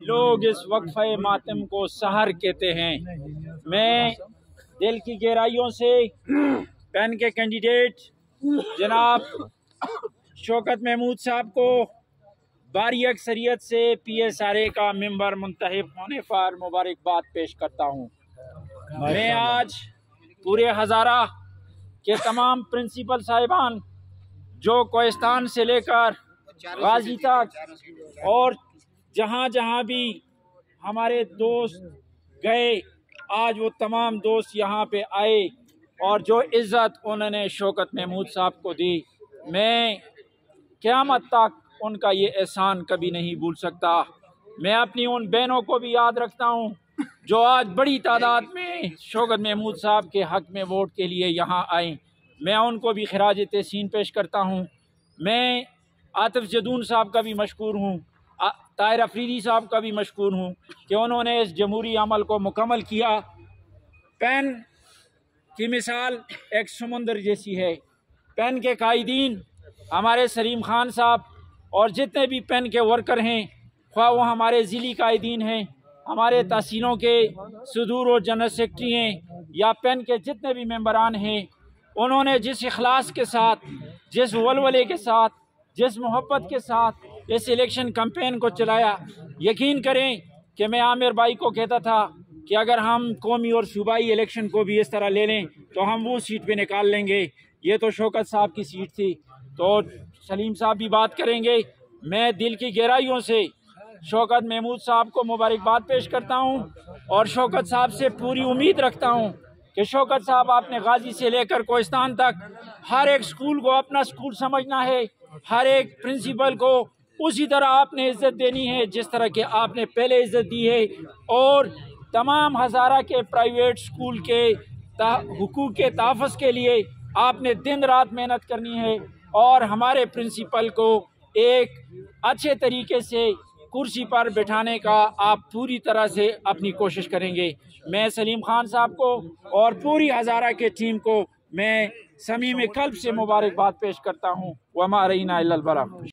लोग इस वक्फे मातम को सहर कहते हैं। मैं दिल की गहराइयों से पेन के कैंडिडेट जनाब शौकत महमूद साहब को बारी अक्सरियत से PSRA का मेंबर मुंतखब होने पर मुबारकबाद पेश करता हूँ। मैं आज पूरे हज़ारा के तमाम प्रिंसिपल साहिबान जो कोहिस्तान से लेकर गाजी तक और जहाँ जहाँ भी हमारे दोस्त गए, आज वो तमाम दोस्त यहाँ पे आए और जो इज़्ज़त उन्होंने शौकत महमूद साहब को दी, मैं क़यामत तक उनका ये एहसान कभी नहीं भूल सकता। मैं अपनी उन बहनों को भी याद रखता हूँ जो आज बड़ी तादाद में शौकत महमूद साहब के हक़ में वोट के लिए यहाँ आए। मैं उनको भी खिराज तहसीन पेश करता हूँ। मैं आतिफ जदून साहब का भी मशकूर हूँ, ताहिर अफरीदी साहब का भी मशकूर हूँ कि उन्होंने इस जमहूरी अमल को मुकम्मल किया। पेन की मिसाल एक समुंदर जैसी है। पेन के कायदीन हमारे सलीम खान साहब और जितने भी पेन के वर्कर हैं, ख्वाह वो हमारे ज़िली कायदीन हैं, हमारे तहसीलों के सदूर और जनरल सेक्रेटरी हैं या पेन के जितने भी मेंबरान हैं, उन्होंने जिस इखलास के साथ, जिस वलवले के साथ, जिस मोहब्बत के साथ इस इलेक्शन कैंपेन को चलाया, यकीन करें कि मैं आमिर भाई को कहता था कि अगर हम कौमी और सूबाई इलेक्शन को भी इस तरह ले लें तो हम वो सीट पे निकाल लेंगे। ये तो शौकत साहब की सीट थी, तो सलीम साहब भी बात करेंगे। मैं दिल की गहराइयों से शौकत महमूद साहब को मुबारकबाद पेश करता हूँ और शौकत साहब से पूरी उम्मीद रखता हूँ कि शौकत साहब आपने गाजी से लेकर कोहिस्तान तक हर एक स्कूल को अपना स्कूल समझना है, हर एक प्रिंसिपल को उसी तरह आपने इज़्ज़त देनी है जिस तरह के आपने पहले इज़्ज़त दी है, और तमाम हज़ारा के प्राइवेट स्कूल के हुकूक के तहफ़्फ़ुज़ के लिए आपने दिन रात मेहनत करनी है और हमारे प्रिंसिपल को एक अच्छे तरीके से कुर्सी पर बिठाने का आप पूरी तरह से अपनी कोशिश करेंगे। मैं सलीम खान साहब को और पूरी हज़ारा के टीम को मैं समीम कल्ब से मुबारकबाद पेश करता हूँ। वमा अलैना इल्लल बलाग।